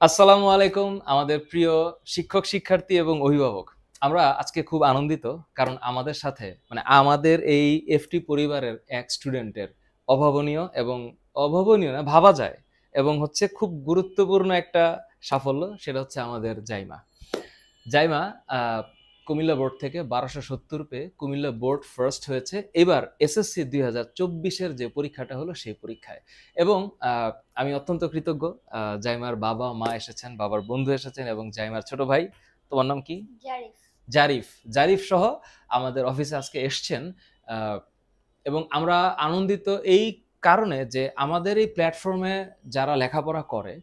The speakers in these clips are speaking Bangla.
আসসালামু আলাইকুম আমাদের প্রিয় শিক্ষক শিক্ষার্থী এবং অভিভাবক। আমরা আজকে খুব আনন্দিত কারণ আমাদের সাথে মানে আমাদের এই এফটি পরিবারের এক স্টুডেন্টের অভাবনীয় এবং অভাবনীয় না ভাবা যায় এবং হচ্ছে খুব গুরুত্বপূর্ণ একটা সাফল্য, সেটা হচ্ছে আমাদের জাইমা। জাইমা আহ, কুমিল্লা বোর্ড থেকে 1270 পেয়ে কুমিল্লা বোর্ড ফার্স্ট হয়েছে এবার এসএসসি 2024-এর যে পরীক্ষাটা হলো সেই পরীক্ষায়। এবং আমি অত্যন্ত কৃতজ্ঞ, জাইমার বাবা মা এসেছেন, বাবার বন্ধু এসেছেন এবং জাইমার ছোট ভাই, তোমার নাম কি? জারিফ। জারিফ, জারিফ সহ আমাদের অফিসে আজকে এসছেন। আহ, এবং আমরা আনন্দিত এই কারণে যে আমাদের এই প্ল্যাটফর্মে যারা লেখাপড়া করে,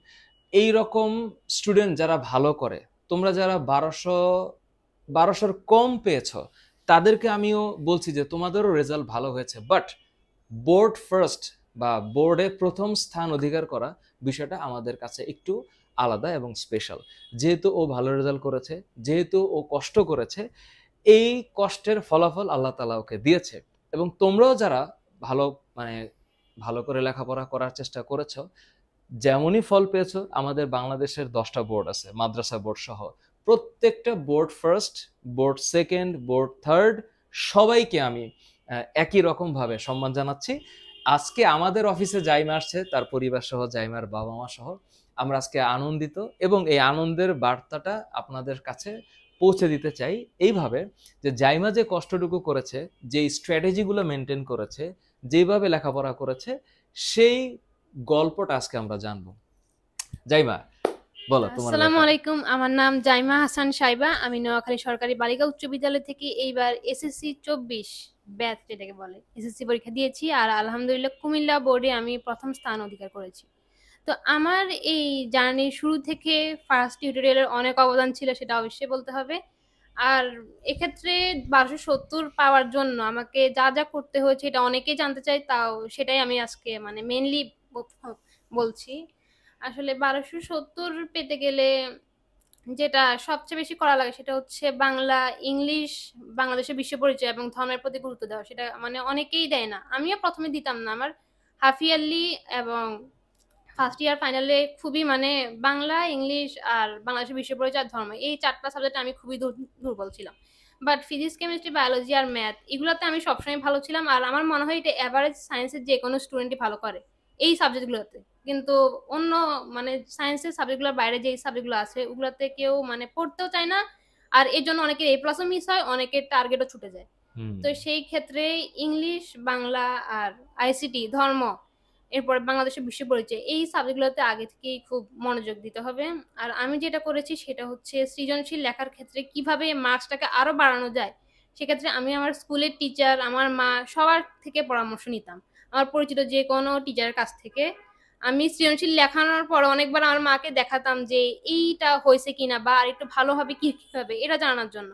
এই রকম স্টুডেন্ট যারা ভালো করে, তোমরা যারা 1200 কম পেয়েছো, তাদেরকে আমিও বলছি যে তোমাদেরও রেজাল্ট ভালো হয়েছে, বাট বোর্ড ফার্স্ট বা বোর্ডে প্রথম স্থান অধিকার করা বিষয়টা আমাদের কাছে একটু আলাদা এবং স্পেশাল। যেহেতু ও ভালো রেজাল্ট করেছে, যেহেতু ও কষ্ট করেছে, এই কষ্টের ফলাফল আল্লাহ তাআলা ওকে দিয়েছে। এবং তোমরাও যারা ভালো মানে ভালো করে লেখাপড়া করার চেষ্টা করেছো, যেমনই ফল পেয়েছো, আমাদের বাংলাদেশের 10টা বোর্ড আছে মাদ্রাসা বোর্ড সহ, প্রত্যেকটা board first, board second, board third, সবাইকে আমি একই রকম ভাবে সম্মান জানাচ্ছি। আজকে আমাদের অফিসে জাইমা আসছে তার পরিবার সহ, জাইমার বাবা মা সহ। আমরা আজকে আনন্দিত এবং এই আনন্দের বার্তাটা আপনাদের কাছে পৌঁছে দিতে চাই এইভাবে যে জাইমা যে কষ্টটুকু করেছে, যে স্ট্র্যাটেজিগুলো মেনটেন করেছে, যেভাবে লেখাপড়া করেছে, সেই গল্পটা আজকে আমরা জানবো। জাইমা, বলো তোমার আসসালামু ব্যাপার। আলাইকুম, আমার নাম জাইমা হাসান সাইবা। আমি নোয়াখালী সরকারি বালিকা উচ্চ বিদ্যালয় থেকে এইবার এসএসসি 24 ব্যাচ যেটাকে বলে এসএসসি পরীক্ষা দিয়েছি, আর আলহামদুলিল্লাহ কুমিল্লা বোর্ডে আমি প্রথম স্থান অধিকার করেছি। তো আমার এই জার্নির শুরু থেকে ফার্স্ট টিউটোরিয়ালের অনেক অবদান ছিল, সেটা অবশ্যই বলতে হবে। আর এক্ষেত্রে 1270 পাওয়ার জন্য আমাকে যা যা করতে হয়েছে এটা অনেকেই জানতে চাই, তাও সেটাই আমি আজকে মানে মেনলি বলছি। আসলে 1270 পেতে গেলে যেটা সবচেয়ে বেশি করা লাগে সেটা হচ্ছে বাংলা, ইংলিশ, বাংলাদেশের বিশ্ব পরিচয় এবং ধর্মের প্রতি গুরুত্ব দেওয়া। সেটা মানে অনেকেই দেয় না, আমিও প্রথমে দিতাম না। আমার হাফ ইয়ারলি এবং ফার্স্ট ইয়ার ফাইনালে খুবই মানে বাংলা, ইংলিশ আর বাংলাদেশের বিশ্ব পরিচয় আর ধর্ম, এই 4টা সাবজেক্টে আমি খুবই দুর্বল ছিলাম। বাট ফিজিক্স, কেমিস্ট্রি, বায়োলজি আর ম্যাথ এগুলোতে আমি সবসময় ভালো ছিলাম। আর আমার মনে হয় এটা অ্যাভারেজ সায়েন্সের যে কোনো স্টুডেন্টই ভালো করে এই সাবজেক্টগুলোতে। কিন্তু অন্য মানে সায়েন্সের সাবজেক্টগুলোর বাইরে যে সাবজেক্টগুলো আছে ওগুলোতে কেউ মানে পড়তেও চায় না। আর এর জন্য অনেকের এ প্লাসও মিস হয়, অনেকের টার্গেটও ছুটে যায়। তো সেই ক্ষেত্রে ইংলিশ, বাংলা আর আইসিটি, ধর্ম, এরপর বাংলাদেশের বিশ্ব পরিচয়, এই সাবজেক্টগুলোতে আগে থেকেই খুব মনোযোগ দিতে হবে। আর আমি যেটা করেছি সেটা হচ্ছে সৃজনশীল লেখার ক্ষেত্রে কিভাবে মার্কসটাকে আরো বাড়ানো যায়, সেক্ষেত্রে আমি আমার স্কুলের টিচার, আমার মা, সবার থেকে পরামর্শ নিতাম। আমার পরিচিত যে কোনো টিচারের কাছ থেকে আমি সৃজনশীল লেখানোর পর অনেকবার আমার মাকে দেখাতাম যে এইটা হয়েছে কিনা বা আর একটু ভালো হবে কি হবে এটা জানার জন্য।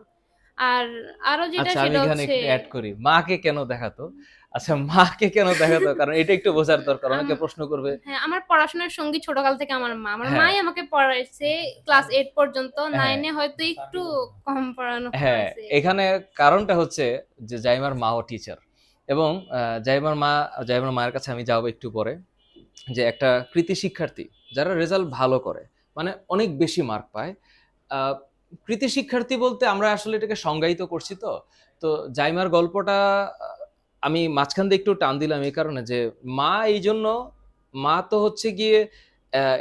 আর আরো যেটা আচ্ছা, আমি সেটা এখানে হচ্ছে একটু অ্যাড করি, মাকে কেন দেখাতো? আচ্ছা, মাকে কেন দেখাতো, কারণ এটা একটু বোঝার দরকার, অনেকে প্রশ্ন করবে। হ্যাঁ, আমার পড়াশোনার সঙ্গী ছোটকাল থেকে আমার মা। আমার হ্যাঁ, মাই আমাকে পড়াইছে ক্লাস 8 পর্যন্ত। হ্যাঁ, 9 এ হয়তো একটু কম পড়ানো হ্যাঁ, হয়েছে। এখানে কারণটা হচ্ছে যে জাইমার মাও টিচার। এবং জাইমার মায়ের কাছে আমি যাবো একটু পরে। যে একটা কৃতি শিক্ষার্থী যারা রেজাল্ট ভালো করে, মানে অনেক বেশি মার্ক পায়, আহ, কৃতি শিক্ষার্থী বলতে আমরা আসলে এটাকে সংজ্ঞায়িত করছি। তো তো জাইমার গল্পটা আমি মাঝখান দিয়ে একটু টান দিলাম এই কারণে যে মা এই জন্য, মা তো হচ্ছে গিয়ে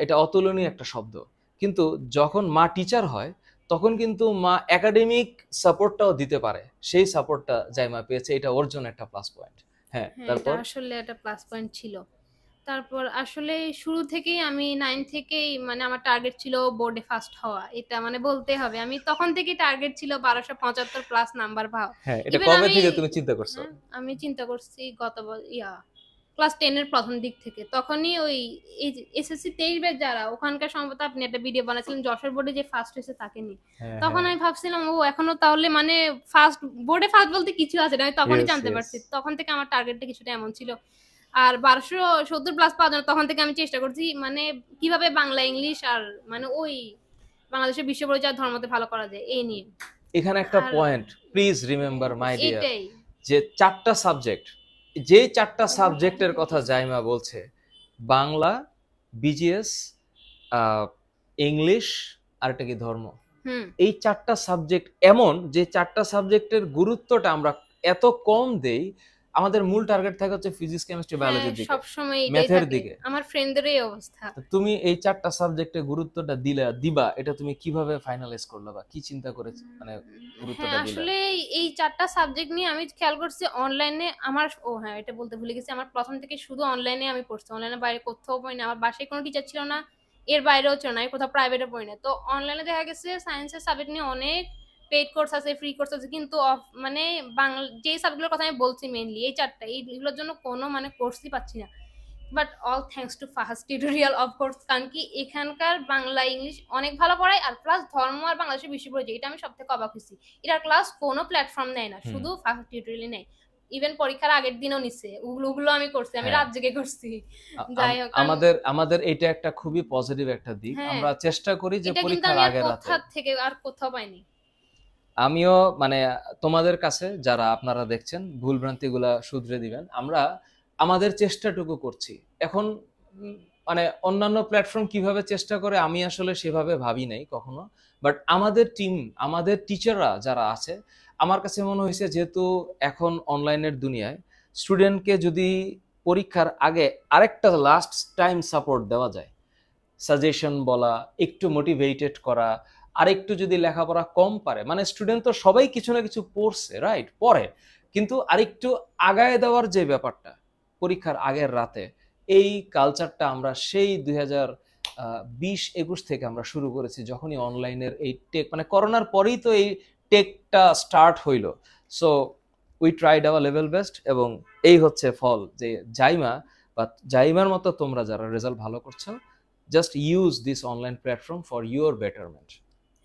এটা অতুলনীয় একটা শব্দ, কিন্তু যখন মা টিচার হয় তখন কিন্তু মা একাডেমিক সাপোর্টটাও দিতে পারে, সেই সাপোর্টটা জাইমা পেয়েছে, এটা ওর জন্য একটা প্লাস পয়েন্ট। হ্যাঁ, হ্যাঁ, এটা তারপর আসলে একটা প্লাস পয়েন্ট ছিল। তারপর আসলে শুরু থেকেই আমি 9 থেকেই মানে আমার টার্গেট ছিল বোর্ডে ফার্স্ট হওয়া। এটা মানে বলতে হবে। আমি তখন থেকেই টার্গেট ছিল 1275 প্লাস নাম্বার পাওয়া। হ্যাঁ, এটা ইভেন কবে আমি থেকে তুমি চিন্তা করছো? হ্যাঁ, আমি চিন্তা করছি গত ক্লাস 10 এর প্রথম দিক থেকে। তখনই ওই এই যে এসএসসি 23 ব্যাচ যারা ওখানকার সম্ভবত আপনি একটা ভিডিও বানাচ্ছিলেন যশোর বোর্ডে যে ফার্স্ট হয়েছে তাকে নিয়ে। হ্যাঁ, তখন হ্যাঁ, আমি ভাবছিলাম ও এখনো তাহলে মানে ফার্স্ট বোর্ডে ফার্স্ট বলতে কিছু আছে না, আমি তখনই ইয়েস, জানতে ইয়েস। পারছি। তখন থেকে আমার টার্গেটটা কিছুটা এমন ছিল। আর 1270 প্লাস পাওয়ার জন্য তখন থেকে আমি চেষ্টা করছি মানে কিভাবে বাংলা, ইংলিশ আর মানে ওই বাংলাদেশের বিশ্ব পরিচয় ধর্মতে ভালো করা যায় এই নিয়ে। এখানে একটা আর point please remember my dear, এটাই যে 4টা সাবজেক্ট, যে 4টা সাবজেক্টের কথা জাইমা বলছে, বাংলা, বিজিএস, ইংলিশ, আর একটা কি ধর্ম। হুম এই 4টা সাবজেক্ট এমন যে 4টা সাবজেক্টের গুরুত্বটা আমরা এত কম দেই। আমাদের মূল টার্গেট থাকে হচ্ছে ফিজিক্স, কেমিস্ট্রি, হ্যাঁ বায়োলজির দিকে, সবসময় এটাই ম্যাথের থাকে, দিকে। আমার ফ্রেন্ডদেরই এই অবস্থা। তো তুমি এই 4টা সাবজেক্টে গুরুত্বটা দিবা, এটা তুমি কিভাবে ফাইনালাইজ করলে বা কি চিন্তা করে মানে হ্যাঁ গুরুত্বটা দিলা? আসলে এই 4টা সাবজেক্ট নিয়ে আমি খেয়াল করছি অনলাইনে আমার, ও হ্যাঁ এটা বলতে ভুলে গেছি, আমার প্রথম থেকে শুধু অনলাইনে আমি পড়ছি, অনলাইনে বাইরে কোথাও পড়ি না, আমার বাসায় কোনো টিচার ছিল না, এর বাইরেও ছিল না, আমি কোথাও প্রাইভেটে পড়ি না। তো অনলাইনে দেখা গেছে সায়েন্সের সাবজেক্ট নিয়ে অনেক পেইড কোর্স আছে, ফ্রি কোর্স আছে, কিন্তু মানে বাংলা যেই সাবজেক্টগুলোর কথা আমি বলছি মেইনলি এই 4টা, এইগুলোর জন্য কোনো মানে কোর্সই পাচ্ছি না। But all thanks to Fahas tutorial of course, কারণ কি এখানকার বাংলা ইংলিশ অনেক ভালো পড়ায়, আর প্লাস ধর্ম আর বাংলাদেশের বিষয় পড়েছে, এটা আমি সব থেকে অবাক হয়েছি। এটার ক্লাস কোনো প্ল্যাটফর্ম নেয় না, শুধু ফাহাস টিউটোরিয়াল নেয়। ইভেন পরীক্ষার আগের দিনও নিছে, ওগুলো আমি করছি, আমি রাত জেগে করছি। যাই হোক আমাদের এটা একটা খুবই পজিটিভ একটা দিক, আমরা চেষ্টা করি যে পরীক্ষার আগের রাতে। কোথা থেকে আর কোথাও পাইনি। আমিও মানে তোমাদের কাছে যারা আপনারা দেখছেন ভুলভ্রান্তিগুলা শুধরে দিবেন, আমরা আমাদের চেষ্টাটুকু করছি এখন। মানে অন্যান্য প্ল্যাটফর্ম কিভাবে চেষ্টা করে আমি আসলে সেভাবে ভাবি নাই কখনো, বাট আমাদের টিম, আমাদের টিচাররা যারা আছে, আমার কাছে মনে হয়েছে যেহেতু এখন অনলাইনের দুনিয়ায় স্টুডেন্টকে যদি পরীক্ষার আগে আরেকটা লাস্ট টাইম সাপোর্ট দেওয়া যায়, সাজেশন বলা, একটু মোটিভেটেড করা, আর একটু যদি লেখাপড়া কম পারে, মানে স্টুডেন্ট তো সবাই কিছু না কিছু পড়ছে, রাইট, পড়ে, কিন্তু আরেকটু আগায় দেওয়ার যে ব্যাপারটা পরীক্ষার আগের রাতে, এই কালচারটা আমরা সেই 2020-21 থেকে আমরা শুরু করেছি, যখনই অনলাইনের এই টেক মানে করোনার পরেই তো এই টেকটা স্টার্ট হইলো। So we tried hour level best, এবং এই হচ্ছে ফল যে জাইমা বা জাইমার মতো তোমরা যারা রেজাল্ট ভালো করছো, just use this online platform for your betterment.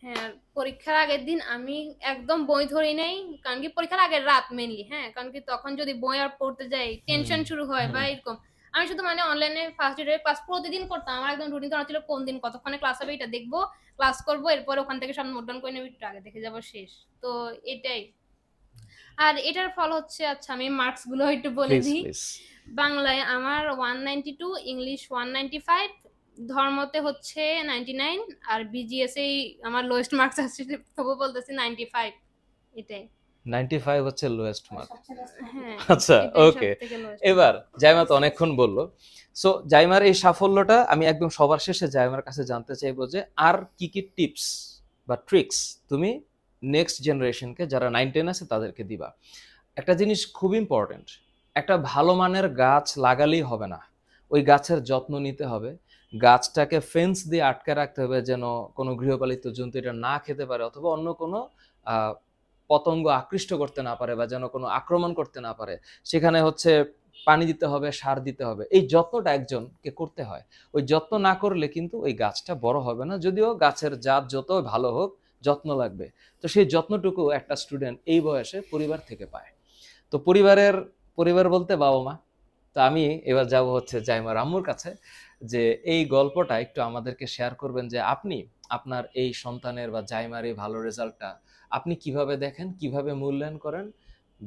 হ্যাঁ পরীক্ষার আগের দিন আমি একদম বই ধরি নাই, কারণ কি পরীক্ষার আগের রাত মেনলি, হ্যাঁ কারণ কি তখন যদি বই আর পড়তে যাই টেনশন শুরু হয় বা এরকম। আমি শুধু মানে অনলাইনে ফার্স্ট ইয়ারের ক্লাস প্রতিদিন করতাম, আমার একদম রুটিন করা ছিল কোন দিন কতক্ষণে ক্লাস হবে, এটা দেখবো, ক্লাস করবো, এরপর ওখান থেকে সব নোট ডাউন করে নেবো, একটু আগে দেখে যাবো, শেষ। তো এটাই। আর এটার ফল হচ্ছে, আচ্ছা আমি মার্কস গুলো একটু বলে দিই। বাংলায় আমার 192, ইংলিশ 195, ধর্মতে হচ্ছে 99, আর বিজিএস এই আমার লোয়েস্ট মার্কস আসছে, তবু বলতেছি 95, এটাই 95 হচ্ছে লোয়েস্ট মার্ক। হ্যাঁ আচ্ছা ওকে, এবার জাইমা তো অনেকক্ষণ বললো, সো জাইমার এই সাফল্যটা আমি একদম সবার শেষে জাইমার কাছে জানতে চাইবো যে আর কি কি টিপস বা ট্রিক্স তুমি নেক্সট জেনারেশনকে যারা 9-10 আছে তাদেরকে দিবা। একটা জিনিস খুব ইম্পর্টেন্ট, একটা ভালো মানের গাছ লাগালেই হবে না, ওই গাছের যত্ন নিতে হবে, গাছটাকে ফেন্স দিয়ে আটকে রাখতে হবে যেন কোনো গৃহপালিত জন্তু এটা না খেতে পারে, অথবা অন্য কোনো পতঙ্গ আকৃষ্ট করতে না পারে, বা যেন কোনো আক্রমণ করতে না পারে। সেখানে হচ্ছে পানি দিতে হবে, সার দিতে হবে, এই যত্নটা একজনকে করতে হয়। ওই যত্ন না করলে কিন্তু ওই গাছটা বড় হবে না, যদিও গাছের জাত যত ভালো হোক যত্ন লাগবে। তো সেই যত্নটুকু একটা স্টুডেন্ট এই বয়সে পরিবার থেকে পায়। তো পরিবার বলতে বাবা মা। তো আমি এবার যাব হচ্ছে জাইমার আম্মুর কাছে, যে এই গল্পটা একটু আমাদেরকে শেয়ার করবেন যে আপনি আপনার এই সন্তানের বা জাইমার এই ভালো রেজাল্টটা আপনি কিভাবে দেখেন, কিভাবে মূল্যায়ন করেন,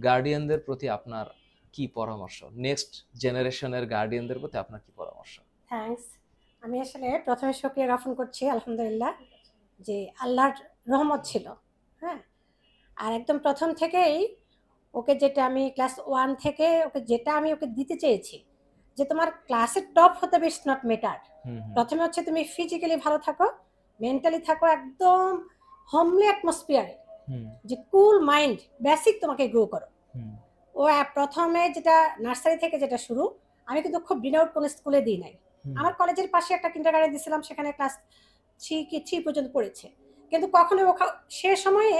গার্ডিয়ানদের প্রতি আপনার কি পরামর্শ, নেক্সট জেনারেশনের গার্ডিয়ানদের প্রতি আপনার কি পরামর্শ? থ্যাঙ্কস। আমি আসলে প্রথমে শুকরিয়া জ্ঞাপন করছি আলহামদুলিল্লাহ যে আল্লাহর রহমত ছিল, হ্যাঁ। আর একদম প্রথম থেকেই ওকে যেটা আমি ক্লাস 1 থেকে যেটা আমি ওকে দিতে চেয়েছি, যে তোমার ক্লাসের টপ হতে হবে, ইটস নট ম্যাটার। প্রথমে হচ্ছে তুমি ফিজিক্যালি ভালো থাকো, মেন্টালি থাকো একদম হোমলি অ্যাটমসফিয়ারে, যে কুল মাইন্ড বেসিক তোমাকে গ্রো করো। ও প্রথমে যেটা নার্সারি থেকে যেটা শুরু, আমি কিন্তু খুব ডিনাউট কোনো স্কুলে দিই নাই। আমার কলেজের পাশে একটা কিন্ডারগার্টেন দিয়েছিলাম, সেখানে ক্লাস 3 পর্যন্ত পড়েছে, কিন্তু কখনো সে সময়ে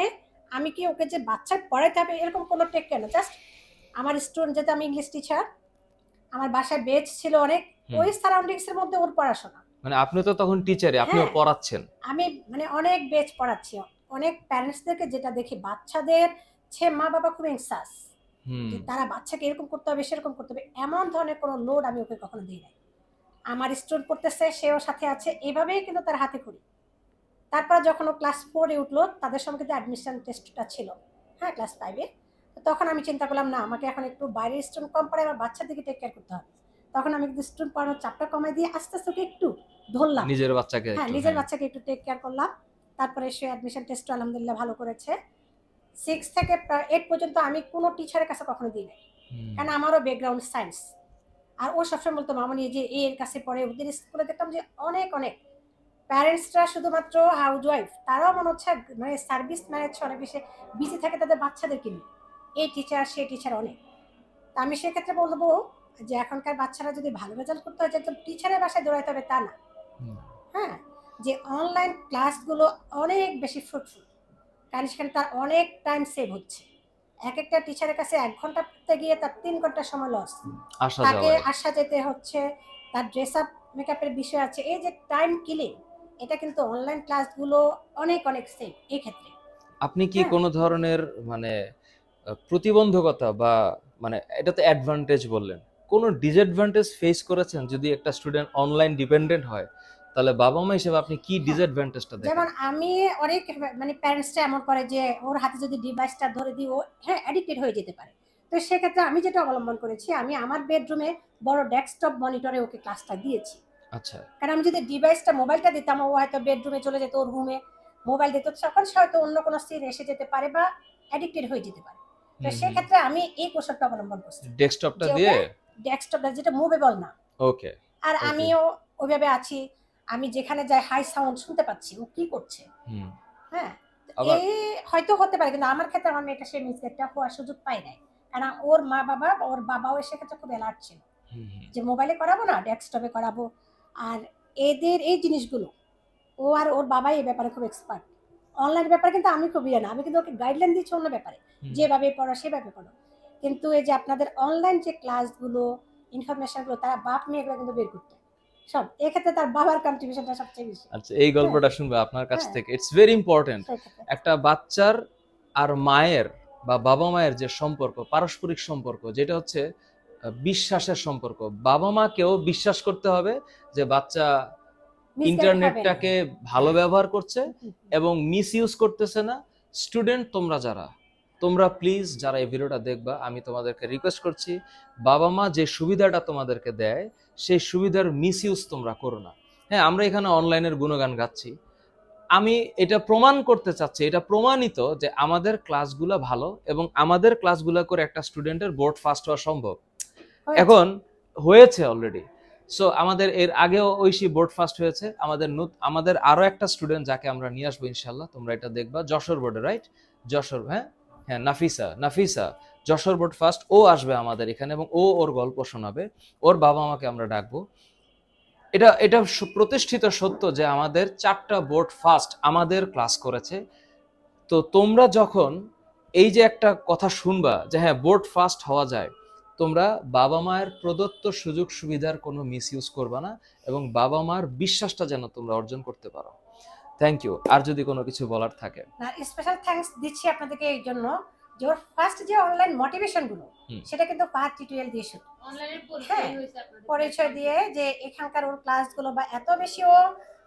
আমি কি ওকে যে বাচ্চায় পড়াইতে হবে এরকম কোনো টেক কেন, জাস্ট আমার স্টুডেন্ট, যেহেতু আমি ইংলিশ টিচার, আমার বাসায় বেচ ছিল অনেক, ওই সারাউন্ডিংস এর মধ্যে ওর পড়াশোনা, মানে আপনি তো তখন টিচারে, আপনিও পড়াচ্ছেন। আমি মানে অনেক বেচ পড়াচ্ছি, অনেক প্যারেন্টসদেরকে যেটা দেখি, বাচ্চাদের মা বাবা খুব এক্সাস, যে তারা বাচ্চাকে এরকম করতে হবে সেরকম করতে হবে, এমন ধরনের কোনো লোড আমি ওকে কখনো দিই নাই। আমার স্টুডেন্ট পড়তেছে, সেও সাথে আছে, এইভাবেই কিন্তু তার হাতে করি। তারপর যখন ও ক্লাস 4-এ উঠলো, তাদের সঙ্গে কিন্তু অ্যাডমিশন টেস্টটা ছিল, হ্যাঁ ক্লাস 5-এ, তখন আমি চিন্তা করলাম না, আমাকে এখন একটু বাইরের স্টুডেন্ট কম পড়ায়, আমার বাচ্চার দিকে টেক কেয়ার করতে হবে। তখন আমি কিন্তু স্টুডেন্ট পড়ানোর চাপটা কমাই দিয়ে আস্তে আস্তে ওকে একটু ধরলাম, নিজের বাচ্চাকে হ্যাঁ একটু, নিজের হ্যাঁ। বাচ্চাকে একটু টেক কেয়ার করলাম। তারপরে সে অ্যাডমিশন টেস্টও আলহামদুলিল্লাহ ভালো করেছে। 6 থেকে 8 পর্যন্ত আমি কোনো টিচারের কাছে কখনো দিই নাই, হুম, কারণ আমারও ব্যাকগ্রাউন্ড সায়েন্স। আর ও সবসময় বলতো মামনি যে এর কাছে পড়ে। ওদের স্কুলে দেখতাম যে অনেক অনেক প্যারেন্টসরা শুধুমাত্র হাউস ওয়াইফ, তারাও মনে হচ্ছে মানে সার্ভিস ম্যানেজ অনেক বেশি বিজি থাকে তাদের বাচ্চাদেরকে নিয়ে, এই টিচার সে টিচার অনেক। তা আমি সেক্ষেত্রে বলবো যে এখনকার বাচ্চারা যদি ভালো রেজাল্ট করতে হয় যে একদম টিচারের বাসায় দৌড়াইতে হবে তা না, হুম, হ্যাঁ, যে অনলাইন ক্লাসগুলো অনেক বেশি ফ্রুটফুল, কারণ সেখানে তার অনেক টাইম সেভ হচ্ছে। এক একটা টিচারের কাছে 1 ঘন্টা পড়তে গিয়ে তার 3 ঘন্টা সময় লস, আসা তাকে যাওয়ায়। আসা যেতে হচ্ছে, তার ড্রেস আপ মেকআপের বিষয় আছে, এই যে টাইম কিলিং, এটা কিন্তু অনলাইন ক্লাসগুলো অনেক অনেক সেভ এই ক্ষেত্রে। আপনি কি হ্যাঁ, কোনো ধরনের মানে প্রতিবন্ধকতা বা মানে এটা তো অ্যাডভান্টেজ বললেন, কোনো ডিসঅ্যাডভান্টেজ ফেস করেছেন যদি একটা স্টুডেন্ট অনলাইন ডিপেন্ডেন্ট হয়, তাহলে বাবা মা হিসেবে আপনি কি হ্যাঁ, ডিসঅ্যাডভান্টেজটা দেখেন? যেমন আমি অনেক মানে প্যারেন্টসরা এমন করে যে ওর হাতে যদি ডিভাইসটা ধরে দিই ও হ্যাঁ অ্যাডিক্টেড হয়ে যেতে পারে। তো সেক্ষেত্রে আমি যেটা অবলম্বন করেছি, আমি আমার বেডরুমে বড় ডেস্কটপ মনিটরে ওকে ক্লাসটা দিয়েছি। আচ্ছা। কারণ আমি যদি ডিভাইসটা মোবাইলটা দিতাম ও হয়তো বেডরুমে চলে যেত, ওর রুমে মোবাইল দিত, তখন সে হয়তো অন্য কোনো সিন এসে যেতে পারে বা অ্যাডিক্টেড হয়ে যেতে পারে। তো হুম, হুম। সেক্ষেত্রে আমি এই কৌশলটা অবলম্বন করছি ডেস্কটপটা যে দিয়ে? ওকে ডেস্কটপটা যেটা মুভেবল না, ওকে, আর ওকে। আমিও ওইভাবে আছি, আমি যেখানে যাই হাই সাউন্ড শুনতে পাচ্ছি ও কি করছে। হুম। হ্যাঁ, আবার এই হয়তো হতে পারে, কিন্তু আমার ক্ষেত্রে আমার মেয়েটা সেই মিসটেকটা হওয়ার সুযোগ পাই নাই, কারণ ওর মা বাবা ওর বাবাও সেক্ষেত্রে খুব অ্যালার্ট ছিল হুম, হুম। যে মোবাইলে করাবো না ডেস্কটপে করাবো। আর এদের এই জিনিসগুলো ও আর ওর বাবাই এই ব্যাপারে খুব এক্সপার্ট। অনলাইন ব্যাপারে কিন্তু আমি খুব ইয়ে না, আমি কিন্তু ওকে গাইডলাইন দিচ্ছি অন্য ব্যাপারে, হুম। যেভাবে পড়ো সেভাবে পড়ো। কিন্তু এই যে আপনাদের অনলাইন যে ক্লাসগুলো ইনফরমেশনগুলো তারা বাপ মেয়ে এগুলো কিন্তু বের করতে সব, এক্ষেত্রে তার বাবার কন্ট্রিবিউশনটা সবচেয়ে বেশি। আচ্ছা, এই হ্যাঁ, গল্পটা শুনবো আপনার কাছ হ্যাঁ, থেকে। It's very important. সেক্ষেত্রে একটা বাচ্চার আর মায়ের বা বাবা মায়ের যে সম্পর্ক, পারস্পরিক সম্পর্ক, যেটা হচ্ছে বিশ্বাসের সম্পর্ক। বাবা মাকেও বিশ্বাস করতে হবে যে বাচ্চা মিসগাইড হবে না। ইন্টারনেটটাকে ভালো ব্যবহার করছে হুম, হুম, এবং মিস ইউজ করতেছে না। স্টুডেন্ট তোমরা যারা, তোমরা প্লিজ যারা এই ভিডিওটা দেখবা, আমি তোমাদেরকে রিকোয়েস্ট করছি, বাবা মা যে সুবিধাটা তোমাদেরকে দেয় সেই সুবিধার মিস ইউজ তোমরা করো না। হ্যাঁ, আমরা এখানে অনলাইনের গুণগান গাচ্ছি, আমি এটা প্রমাণ করতে চাচ্ছি, এটা প্রমাণিত যে আমাদের ক্লাসগুলো ভালো এবং আমাদের ক্লাসগুলো করে একটা স্টুডেন্টের বোর্ড ফার্স্ট হওয়া সম্ভব। হয়েছে। এখন হয়েছে অলরেডি। সো আমাদের এর আগেও ঐশী বোর্ড ফার্স্ট হয়েছে। আমাদের আরো একটা স্টুডেন্ট যাকে আমরা নিয়ে আসবো ইনশাল্লাহ, তোমরা এটা দেখবা, যশোর বোর্ডে, রাইট? যশোর, হ্যাঁ হ্যাঁ, নাফিসা যশোর বোর্ড ফার্স্ট, ও আসবে আমাদের এখানে এবং ও ওর গল্প শোনাবে। ওর বাবা মাকে আমরা ডাকবো। এটা এটা প্রতিষ্ঠিত সত্য যে আমাদের 4টা বোর্ড ফার্স্ট আমাদের ক্লাস করেছে। তো তোমরা যখন এই যে একটা কথা শুনবা যে হ্যাঁ বোর্ড ফার্স্ট হওয়া যায়, তোমরা বাবা মায়ের প্রদত্ত সুযোগ সুবিধার কোনো মিস ইউজ করবা না এবং বাবা মার বিশ্বাসটা যেন তোমরা অর্জন করতে পারো। Thank you. আর যদি কোনো কিছু বলার থাকে? না, স্পেশাল থ্যাঙ্কস দিচ্ছি আপনাদেরকে এই জন্য যে ওর ফার্স্ট যে অনলাইন মোটিভেশন গুলো সেটা কিন্তু ফার্স্ট টিউটোরিয়াল দিয়ে শুরু, অনলাইনের হ্যাঁ, পরিচয় দিয়ে যে এখানকার ওর ক্লাসগুলো বা এত বেশি ও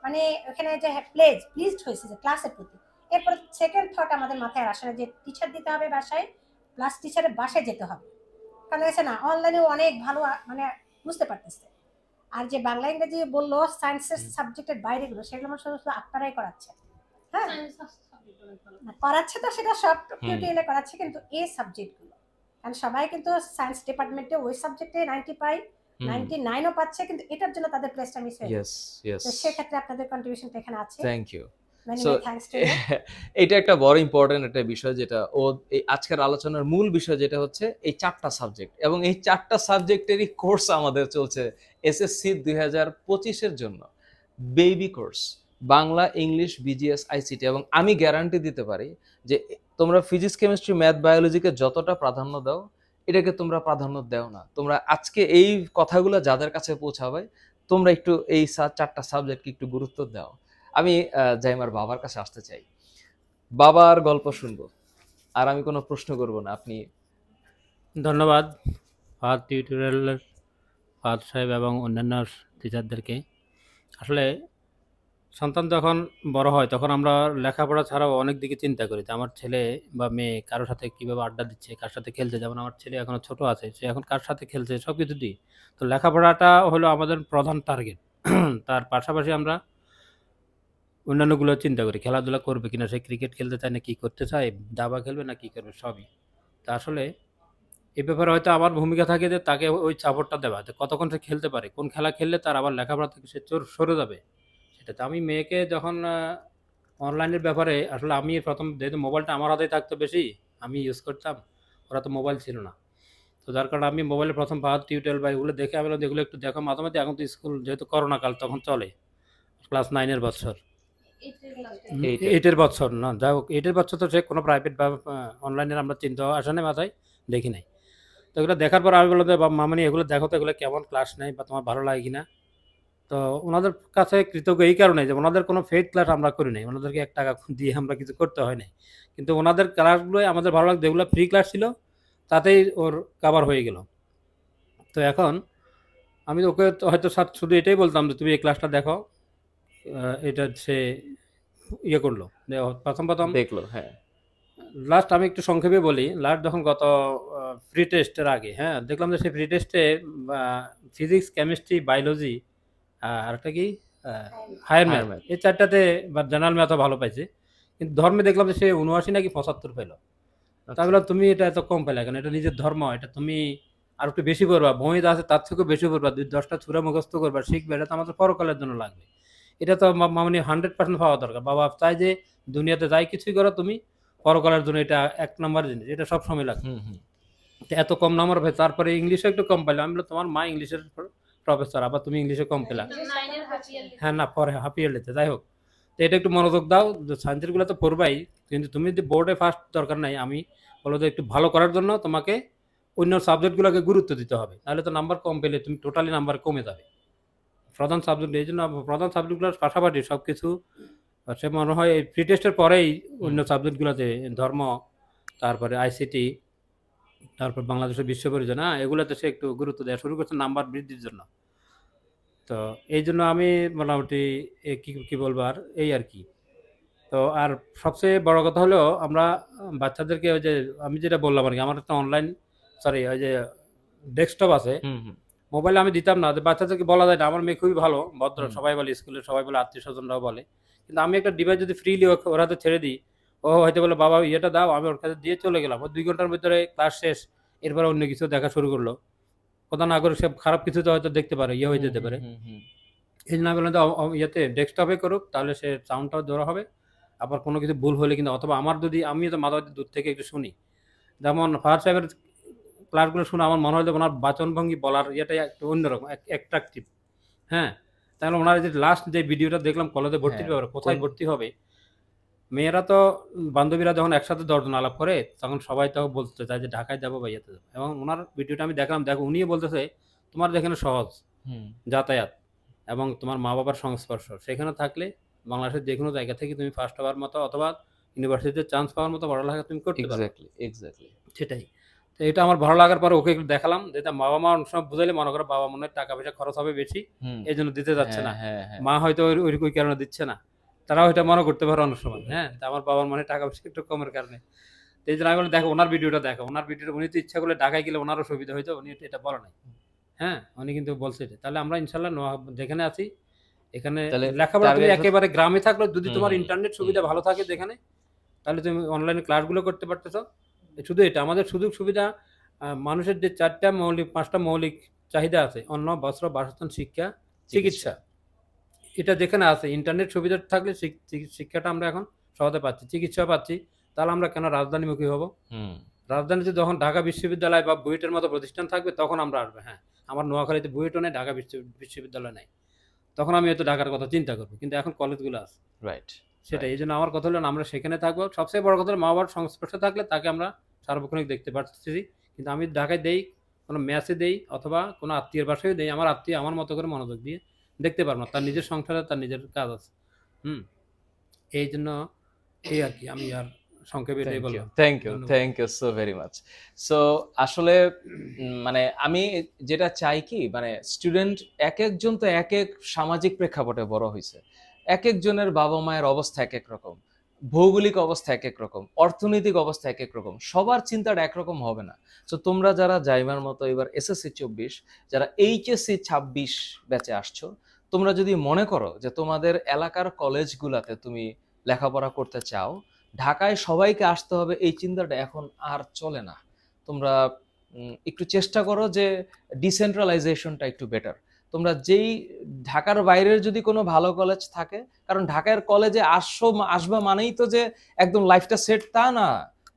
মানে ওখানে যে প্লিজড হয়েছে যে ক্লাসের প্রতি। এরপর সেকেন্ড থট আমাদের মাথায় আসে যে টিচার দিতে হবে বাসায়, প্লাস টিচারের বাসায় যেতে হবে, কারণ হয়েছে না অনলাইনে অনেক ভালো মানে বুঝতে পারতেছে। আর যে বাংলা ইংরেজি বললো সায়েন্সের সাবজেক্টের বাইরেগুলো সেগুলো আমার শুধু শুধু আপনারাই করাচ্ছে, হ্যাঁ করাচ্ছে, তো সেটা সব টিউটোরিয়ালে করাচ্ছে, কিন্তু এই সাবজেক্টগুলো কারণ সবাই কিন্তু সায়েন্স ডিপার্টমেন্টে ওই সাবজেক্টে 90 পাই, 99ও পাচ্ছে, কিন্তু এটার জন্য তাদের প্লেসটা মিস হয়ে যাচ্ছে। তো সেক্ষেত্রে আপনাদের কন্ট্রিবিউশনটা এখানে আছে। Thank you. Many so many thanks to you. এটা একটা বড় ইম্পর্টেন্ট একটা বিষয়, যেটা ও এই আজকের আলোচনার মূল বিষয়, যেটা হচ্ছে এই 4টা সাবজেক্ট এবং এই 4টা সাবজেক্টেরই কোর্স আমাদের চলছে এসএসসি 2025-এর জন্য, baby course, Bangla, English, BGS, ICT. এবং আমি গ্যারান্টি দিতে পারি যে তোমরা ফিজিক্স, কেমিস্ট্রি, ম্যাথ, বায়োলজিকে যতটা প্রাধান্য দাও, এটাকে তোমরা প্রাধান্য দাও না। তোমরা আজকে এই কথাগুলো যাদের কাছে পৌঁছাবে, তোমরা একটু এই 4টা সাবজেক্টকে একটু গুরুত্ব দাও। আমি জাইমার বাবার কাছে আসতে চাই, বাবার গল্প শুনবো, আর আমি কোনো প্রশ্ন করব না। আপনি। ধন্যবাদ ফাহাদ টিউটোরিয়ালের ফাহাদ সাহেব এবং অন্যান্য টিচারদেরকে। আসলে সন্তান যখন বড় হয় তখন আমরা লেখাপড়া ছাড়াও অনেক দিকে চিন্তা করি যে আমার ছেলে বা মেয়ে কারোর সাথে কীভাবে আড্ডা দিচ্ছে, কার সাথে খেলছে। যেমন আমার ছেলে এখনও ছোট আছে, সে এখন কার সাথে খেলছে সব কিছু দিই। তো লেখাপড়াটা হলো আমাদের প্রধান টার্গেট। তার পাশাপাশি আমরা অন্যান্যগুলো চিন্তা করি, খেলাধুলা করবে কিনা, সে ক্রিকেট খেলতে চায় না কি করতে চায়, দাবা খেলবে না কি করবে, সবই। তা আসলে এ ব্যাপারে হয়তো আমার ভূমিকা থাকে যে তাকে ওই সাপোর্টটা দেওয়া, যে কতক্ষণ সে খেলতে পারে, কোন খেলা খেললে তার আবার লেখাপড়া থেকে সে সরে যাবে সেটা। তো আমি মেয়েকে যখন অনলাইনের ব্যাপারে আসলে আমি প্রথম যেহেতু মোবাইলটা আমার হাতেই থাকতো বেশি, আমি ইউজ করতাম, ওরা তো মোবাইল ছিল না। তো যার কারণে আমি মোবাইলে প্রথম ফাহাদ টিউটোরিয়াল বা এগুলো দেখে আমি বললাম এগুলো একটু দেখো মাঝে মাঝে। এখন তো স্কুল যেহেতু করোনা কাল তখন চলে, ক্লাস 9-এর বছর, এইটা 8-এর বছর না, যাই হোক 8-এর বছর তো সে কোনো প্রাইভেট বা অনলাইনের আমরা চিন্তা আসে নাই মাথায়, দেখি নাই। তো এগুলো দেখার পর আমি বললাম যে মামনি এগুলো দেখো তো, এগুলো কেমন ক্লাস নেই বা তোমার ভালো লাগে কিনা। তো ওনাদের কাছে কৃতজ্ঞ এই কারণে যে ওনাদের কোনো ফেড ক্লাস আমরা করি নাই, ওনাদেরকে 1 টাকা দিয়ে আমরা কিছু করতে হয় নাই, কিন্তু ওনাদের ক্লাসগুলোই আমাদের ভালো লাগতো, যেগুলো ফ্রি ক্লাস ছিল তাতেই ওর কাভার হয়ে গেল। তো এখন আমি ওকে তো হয়তো শুধু এটাই বলতাম যে তুমি এই ক্লাসটা দেখো, এটা সে ইয়ে করলো যে প্রথম প্রথম দেখলো, হ্যাঁ লাস্ট আমি একটু সংক্ষেপে বলি, লাস্ট যখন গত ফ্রি টেস্টের আগে, হ্যাঁ, দেখলাম যে সেই ফ্রি টেস্টে ফিজিক্স, কেমিস্ট্রি, বায়োলজি আর একটা কি হায়ার Higher ম্যাথ, math। এই 4টাতে বা জেনারেল ম্যাথও ভালো পাইছে, কিন্তু ধর্মে দেখলাম যে সে 79 নাকি 75 পেলো। তা আচ্ছা। বললাম তুমি এটা এত কম পেলে কেন, এটা নিজের ধর্ম, এটা তুমি আর একটু বেশি করবা, বই আছে তার থেকেও বেশি করবা, 10টা ছুরা মুখস্থ করবা, শিখবে, এটা তো আমাদের পরকালের জন্য লাগবে, এটা তো মানে 100% পাওয়া দরকার। বাবা চাই যে দুনিয়াতে যাই কিছুই করো তুমি পরকালের জন্য, এটা 1 নম্বর জিনিস, এটা সবসময় লাগবে। হুম হুম তো এত কম নম্বর পেয়ে তারপরে ইংলিশে একটু কম পেলাম, আমি বললাম তোমার মা ইংলিশের প্রফেসর, আবার তুমি ইংলিশে কম পেলা। হ্যাঁ না, পরে হাফ ইয়ারলিতে, যাই হোক। তো এটা একটু মনোযোগ দাও, সায়েন্সের গুলো তো পড়বাই, কিন্তু তুমি যদি বোর্ডে ফার্স্ট দরকার নাই, আমি বলো যে একটু ভালো করার জন্য তোমাকে অন্য সাবজেক্টগুলোকে গুরুত্ব দিতে হবে, তাহলে তো নাম্বার কম পেলে তুমি টোটালি নাম্বার কমে যাবে। প্রধান সাবজেক্ট, এই জন্য প্রধান সাবজেক্টগুলোর পাশাপাশি সব কিছু সে মনে হয় এই প্রি টেস্টের পরেই অন্য সাবজেক্টগুলোতে, ধর্ম, তারপরে আইসিটি, তারপর বাংলাদেশের বিশ্ব পরিচয়, এগুলোতে সে একটু গুরুত্ব দেওয়া শুরু করছে নাম্বার বৃদ্ধির জন্য। তো এই জন্য আমি মোটামুটি কি কি বলবো আর, এই আর কি। তো আর সবচেয়ে বড় কথা হলো আমরা বাচ্চাদেরকে ওই যে আমি যেটা বললাম আর কি, আমার একটা অনলাইন সরি ওই যে ডেস্কটপ আছে, হুম হুম মোবাইলে আমি দিতাম না, যে বাচ্চাদেরকে বলা যায় না, আমার মেয়ে খুবই ভালো ভদ্র, হুম। সবাই বলে, স্কুলে সবাই বলে, আত্মীয় স্বজনরাও বলে, কিন্তু আমি একটা ডিভাইস যদি ফ্রিলি ওর হাতে ছেড়ে দিই, ও হয়তো বলে বাবা ইয়েটা দাও, আমি ওর কাছে দিয়ে চলে গেলাম, ও 2 ঘন্টার ভিতরে ক্লাস শেষ, এরপরে অন্য কিছু দেখা শুরু করলো, কথা না করে সে খারাপ কিছু তো হয়তো দেখতে পারে, ইয়ে হয়ে যেতে পারে। হুম হুম এই জন্য আমি বললাম যে ইয়েতে ডেস্কটপে করুক, তাহলে সে সাউন্ডটাও ধরা হবে, আবার কোনো কিছু ভুল হলে কিন্তু, অথবা আমার যদি আমি তো মাঝে মাঝে দূর থেকে একটু শুনি, যেমন ফাহাদ সাহেবের ক্লাসগুলো শুনে আমার মনে হয় যে ওনার বাচনভঙ্গি বলার ইয়েটাই একটু অন্যরকম অ্যাট্রাকটিভ। হ্যাঁ, তাহলে ওনার যে লাস্ট যে ভিডিওটা দেখলাম কলেজে ভর্তির হ্যাঁ, ব্যাপারে, কোথায় কোন- ভর্তি হবে, মেয়েরা তো বান্ধবীরা যখন একসাথে 10 জন আলাপ করে তখন সবাই তো বলতে চায় যে ঢাকায় যাবো বা ইয়েতে যাবো, এবং ওনার ভিডিওটা আমি দেখলাম, দেখো উনিও বলতেছে তোমার যেখানে সহজ হুম যাতায়াত এবং তোমার মা বাবার সংস্পর্শ, সেখানে থাকলে বাংলাদেশের যে কোনো জায়গা থেকে তুমি ফার্স্ট হওয়ার মতো অথবা ইউনিভার্সিটিতে চান্স পাওয়ার মতো পড়ালেখা তুমি করতে পারো। এক্স্যাক্টলি সেটাই। তো এটা আমার ভালো লাগার পরে ওকে একটু দেখালাম, যেটা বাবা মা অনেক সময় বুঝাইলে মনে করে বাবা মনে হয় টাকা পয়সা খরচ হবে বেশি, হুম এই জন্য দিতে যাচ্ছে না, হ্যাঁ হ্যাঁ মা হয়তো ওই কারণে দিচ্ছে না, তারাও এটা মনে করতে পারে অনেক সময়। হ্যাঁ, তা আমার বাবার মনে হয় টাকা পয়সা একটু কমের কারণে। তো এই জন্য আমি বললাম দেখো ওনার ভিডিওটা দেখো, ওনার ভিডিওটা উনি তো ইচ্ছা করলে ঢাকায় গেলে ওনারও সুবিধা হইতো, উনি এটা বলে নাই। হ্যাঁ, উনি কিন্তু বলছে এটা। তাহলে আমরা ইনশাল্লাহ যেখানে আছি এখানে তাহলে লেখাপড়া তুমি target একেবারে গ্রামে থাকলে যদি হুম, তোমার হুম, ইন্টারনেট সুবিধা ভালো থাকে যেখানে, তাহলে তুমি অনলাইনে ক্লাসগুলো করতে পারতেছো। শুধু এটা আমাদের সুযোগ সুবিধা, মানুষের যে 5টা মৌলিক চাহিদা আছে, অন্ন, বস্ত্র, বাসস্থান, শিক্ষা, চিকিৎসা, এটা যেখানে আছে ইন্টারনেট সুবিধা থাকলে শিক্ষাটা আমরা এখন সহজে পাচ্ছি, চিকিৎসা পাচ্ছি, তাহলে আমরা কেন রাজধানীমুখী হব? হুম রাজধানীতে যখন ঢাকা বিশ্ববিদ্যালয় বা বুয়েটের মতো প্রতিষ্ঠান থাকবে তখন আমরা আসবো। হ্যাঁ, আমার নোয়াখালীতে বুয়েটও নেই, ঢাকা বিশ্ববিদ্যালয় নেই, তখন আমি হয়তো ঢাকার কথা চিন্তা করবো, কিন্তু এখন কলেজগুলো আছে। রাইট সেটাই, এই জন্য আমার কথা হলো আমরা সেখানে থাকবো। সবচেয়ে বড় কথা হলো মা বাবার সংস্পর্শে থাকলে তাকে আমরা সার্বক্ষণিক দেখতে পাচ্ছি, কিন্তু আমি ঢাকায় দেই, কোনো ম্যাচে দেই অথবা কোনো আত্মীয়ের বাসায় দেই, আমার আত্মীয় আমার মতো করে মনোযোগ দিয়ে দেখতে পারবো না, তার নিজের সংসারে তার নিজের কাজ আছে। হুম, এই জন্য এই আর কি, আমি আর সংক্ষেপে এটাই বললাম। Thank you so very much. So আসলে মানে আমি যেটা চাই কি, মানে স্টুডেন্ট এক একজন তো এক এক সামাজিক প্রেক্ষাপটে বড় হয়েছে, এক একজনের বাবা মায়ের অবস্থা এক এক রকম, ভৌগোলিক অবস্থা এক এক রকম, অর্থনৈতিক অবস্থা এক এক রকম, সবার চিন্তাটা একরকম হবে না। তো তোমরা যারা জাইমার মতো এবার SSC 24, যারা HSC 26 ব্যাচে আসছো, তোমরা যদি মনে করো যে তোমাদের এলাকার কলেজগুলাতে তুমি লেখাপড়া করতে চাও, ঢাকায় সবাইকে আসতে হবে, এই চিন্তাটা এখন আর চলে না। তোমরা একটু চেষ্টা করো যে ডিসেন্ট্রালাইজেশনটা একটু বেটার। তোমরা যেই ঢাকার বাইরের যদি কোনো ভালো কলেজ থাকে, কারণ ঢাকার কলেজে আসবা মানেই তো যে একদম লাইফটা সেট, তা না।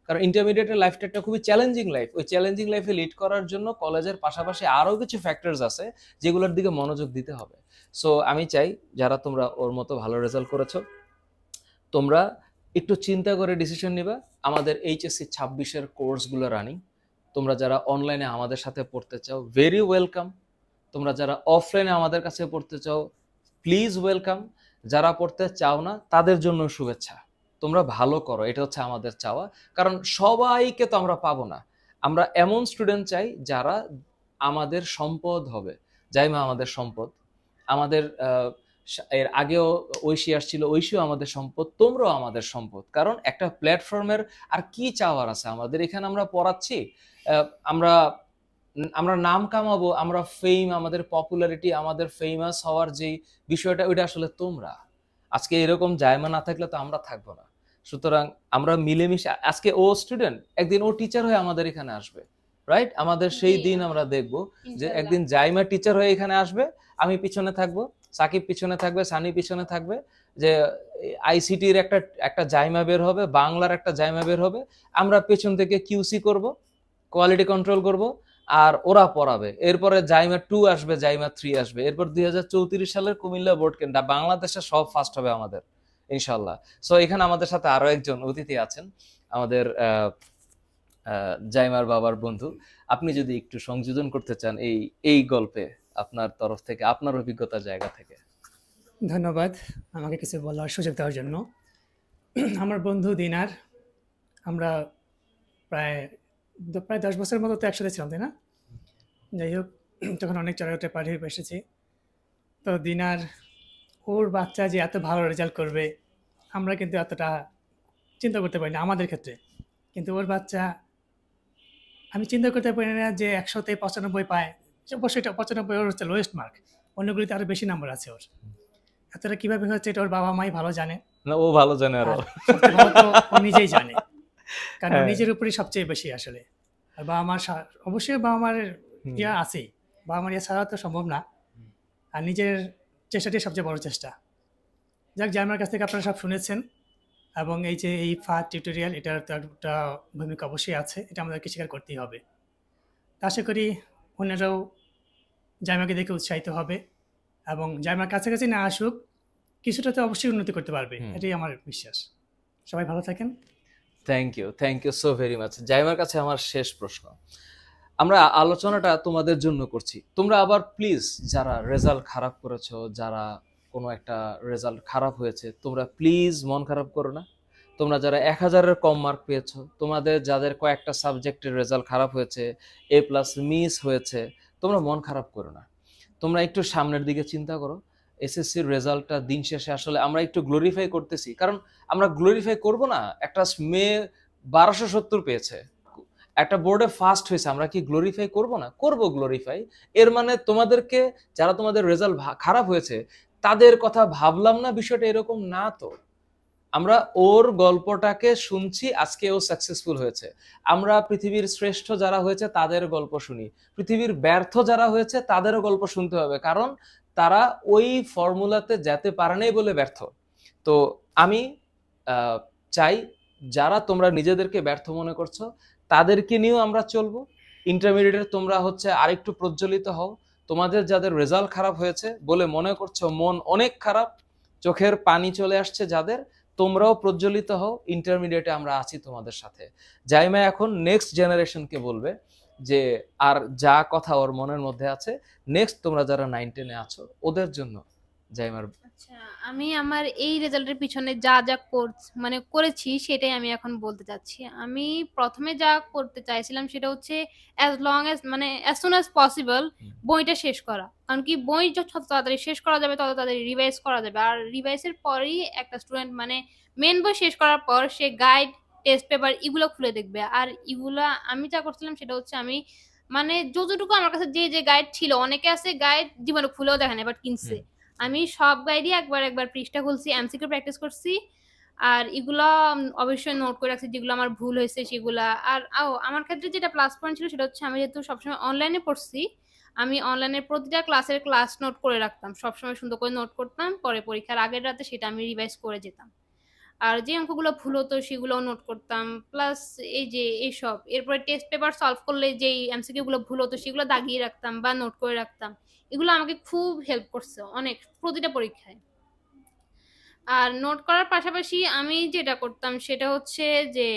কারণ ইন্টারমিডিয়েটের লাইফটা একটা খুবই চ্যালেঞ্জিং লাইফ। ওই চ্যালেঞ্জিং লাইফে লিড করার জন্য কলেজের পাশাপাশি আরও কিছু ফ্যাক্টরস আছে যেগুলোর দিকে মনোযোগ দিতে হবে। সো আমি চাই যারা তোমরা ওর মতো ভালো রেজাল্ট করেছো, তোমরা একটু চিন্তা করে ডিসিশন নিবা। আমাদের এইচএসসি 26-এর কোর্সগুলো রানিং। তোমরা যারা অনলাইনে আমাদের সাথে পড়তে চাও, ভেরি ওয়েলকাম। তোমরা যারা অফলাইনে আমাদের কাছে পড়তে চাও, প্লিজ ওয়েলকাম। যারা পড়তে চাও না তাদের জন্য শুভেচ্ছা। তোমরা ভালো করো, এটা হচ্ছে আমাদের চাওয়া। কারণ সবাইকে তো আমরা পাবো না। আমরা এমন স্টুডেন্ট চাই যারা আমাদের সম্পদ হবে। জাইমা আমাদের সম্পদ, আমাদের এর আগেও ঐশী আসছিল, ঐশীও আমাদের সম্পদ, তোমরাও আমাদের সম্পদ। কারণ একটা প্ল্যাটফর্মের আর কি চাওয়ার আছে আমাদের? এখানে আমরা পড়াচ্ছি, আমরা আমরা নাম কামাবো, আমরা ফেম, আমাদের পপুলারিটি, আমাদের ফেমাস হওয়ার যে বিষয়টা, ওইটা আসলে তোমরা। আজকে এরকম জায়মা না থাকলে তো আমরা থাকবো না। সুতরাং আমরা মিলেমিশে, আজকে ও স্টুডেন্ট, একদিন ও টিচার হয়ে আমাদের এখানে আসবে, রাইট? আমাদের সেই দিন আমরা দেখবো যে একদিন জাইমা টিচার হয়ে এখানে আসবে, আমি পিছনে থাকবো, সাকিব পিছনে থাকবে, সানি পিছনে থাকবে, যে আইসিটির একটা জাইমা বের হবে, বাংলার একটা জাইমা বের হবে, আমরা পেছন থেকে কিউসি করব, কোয়ালিটি কন্ট্রোল করব, আর ওরা পড়াবে। এরপরে জাইমা 2 আসবে, জাইমা 3 আসবে, এরপর 2034 সালের কুমিল্লা বোর্ড কেন্দ্র বাংলাদেশে সব ফার্স্ট হবে আমাদের, ইনশাল্লাহ। সো এখানে আমাদের সাথে আরো একজন অতিথি আছেন, আমাদের জাইমার বাবার বন্ধু। আপনি যদি একটু সংযোজন করতে চান এই গল্পে আপনার তরফ থেকে, আপনার অভিজ্ঞতার জায়গা থেকে। ধন্যবাদ আমাকে কিছু বলার সুযোগ দেওয়ার জন্য। আমার বন্ধু দিনার, আমরা প্রায় 10 বছরের মতো তো একসাথে ছিলাম, তাই না? যাই হোক, তখন অনেক চড়াই উঠে পাড়ি এসেছি। তো দিনার, ওর বাচ্চা যে এত ভালো রেজাল্ট করবে আমরা কিন্তু এতটা চিন্তা করতে পারি না আমাদের ক্ষেত্রে। কিন্তু ওর বাচ্চা, আমি চিন্তা করতে পারি না যে 100-তে 95 পায়। অবশ্যই এটা 95 ওর হচ্ছে লোয়েস্ট মার্ক, অন্যগুলিতে আরও বেশি নাম্বার আছে ওর। এতটা কীভাবে হচ্ছে এটা ওর বাবা মাই ভালো জানে, না ও ভালো জানে, আরো সবচেয়ে ভালো তো ও নিজেই জানে, কারণ নিজের উপরই সবচেয়ে বেশি আসলে। আর বাবা মার অবশ্যই বাবা মার ইয়া আছেই, বাবা মার ইয়া ছাড়া তো সম্ভব না। আর নিজের চেষ্টাটাই সবচেয়ে বড় চেষ্টা। যাক, জাইমার কাছ থেকে আপনারা সব শুনেছেন, এবং এই যে এই ফাহাদ টিউটোরিয়াল, এটার তো একটা ভূমিকা অবশ্যই আছে, এটা আমাদেরকে স্বীকার করতেই হবে। আশা করি অন্যরাও জাইমাকে দেখে উৎসাহিত হবে এবং জাইমার কাছাকাছি না আসুক, কিছুটা তো অবশ্যই উন্নতি করতে পারবে, এটাই আমার বিশ্বাস। সবাই ভালো থাকেন। Thank you so very much. জাইমার কাছে আমার শেষ প্রশ্ন, আমরা আলোচনাটা তোমাদের জন্য করছি, তোমরা আবার প্লিজ যারা রেজাল্ট খারাপ করেছো, যারা কোনো একটা রেজাল্ট খারাপ হয়েছে, তোমরা প্লিজ মন খারাপ করো না। তোমরা যারা 1000-এর কম মার্ক পেয়েছো, তোমাদের যাদের কয়েকটা সাবজেক্টের রেজাল্ট খারাপ হয়েছে, A+ মিস হয়েছে, তোমরা মন খারাপ করো না। তোমরা একটু সামনের দিকে চিন্তা করো। এসএসসির রেজাল্টটা দিন শেষে আসলে আমরা একটু গ্লোরিফাই করতেছি, কারণ আমরা গ্লোরিফাই করব না, একটা মেয়ে 1270 পেয়েছে, একটা বোর্ডে ফার্স্ট হয়েছে, আমরা কি গ্লোরিফাই করব না? করব গ্লোরিফাই। এর মানে তোমাদেরকে, যারা তোমাদের রেজাল্ট খারাপ হয়েছে তাদের কথা ভাবলাম না, বিষয়টা এরকম না তো। আমরা ওর গল্পটাকে শুনছি, আজকে ও সাকসেসফুল হয়েছে। আমরা পৃথিবীর শ্রেষ্ঠ যারা হয়েছে তাদের গল্প শুনি, পৃথিবীর ব্যর্থ যারা হয়েছে তাদেরও গল্প শুনতে হবে, কারণ তারা ওই ফর্মুলাতে যেতে পারে নাই বলে ব্যর্থ। তো আমি চাই যারা তোমরা নিজেদেরকে ব্যর্থ মনে করছো তাদেরকে নিয়েও আমরা চলবো। ইন্টারমিডিয়েটে তোমরা হচ্ছে আরেকটু প্রজ্বলিত হও। তোমাদের যাদের রেজাল্ট খারাপ হয়েছে বলে মনে করছো, মন অনেক খারাপ, চোখের পানি চলে আসছে যাদের, তোমরাও প্রজ্বলিত হও। ইন্টারমিডিয়েটে আমরা আছি তোমাদের সাথে। জাইমা এখন নেক্সট জেনারেশনকে বলবে যে আর যা কথা ওর মনের মধ্যে আছে, নেক্সট তোমরা যারা 9-10-এ আছো ওদের জন্য জাইমার। আচ্ছা, আমি আমার এই রেজাল্টের পিছনে যা যা করেছি সেটাই আমি এখন বলতে চাচ্ছি। আমি প্রথমে যা করতে চাইছিলাম সেটা হচ্ছে as soon as possible বইটা শেষ করা, কারণ কি বই যত তাড়াতাড়ি শেষ করা যাবে তত তাড়াতাড়ি রিভাইজ করা যাবে। আর রিভাইজের পরেই একটা স্টুডেন্ট মেন বই শেষ করার পর সে গাইড, টেস্ট পেপার এগুলো খুলে দেখবে। আর এগুলা আমি যা করছিলাম সেটা হচ্ছে আমি যতটুকু আমার কাছে যে গাইড ছিল, অনেকে আছে গাইড জীবনে খুলেও দেখে না বাট কিনছে, আমি সব গাইডই একবার একবার পৃষ্ঠা খুলছি, এমসিকিউ প্র্যাকটিস করছি, আর এগুলা অবশ্যই নোট করে রাখছি যেগুলো আমার ভুল হয়েছে সেগুলা। আর আমার ক্ষেত্রে যেটা প্লাস পয়েন্ট ছিল সেটা হচ্ছে আমি যেহেতু সবসময় অনলাইনে পড়ছি, আমি অনলাইনের প্রতিটা ক্লাসের ক্লাস নোট করে রাখতাম, সবসময় সুন্দর করে নোট করতাম, পরে পরীক্ষার আগের রাতে সেটা আমি রিভাইজ করে যেতাম। আর যে অঙ্কগুলো ভুল হতো সেগুলোও নোট করতাম, প্লাস এই যে এইসব এরপরে টেস্ট পেপার সলভ করলে যেই এমসিকিউ গুলো ভুল হতো সেগুলো দাগিয়ে রাখতাম বা নোট করে রাখতাম। এগুলো আমাকে খুব হেল্প করছে অনেক প্রতিটা পরীক্ষায়। আর নোট করার পাশাপাশি আমি যেটা করতাম সেটা হচ্ছে যে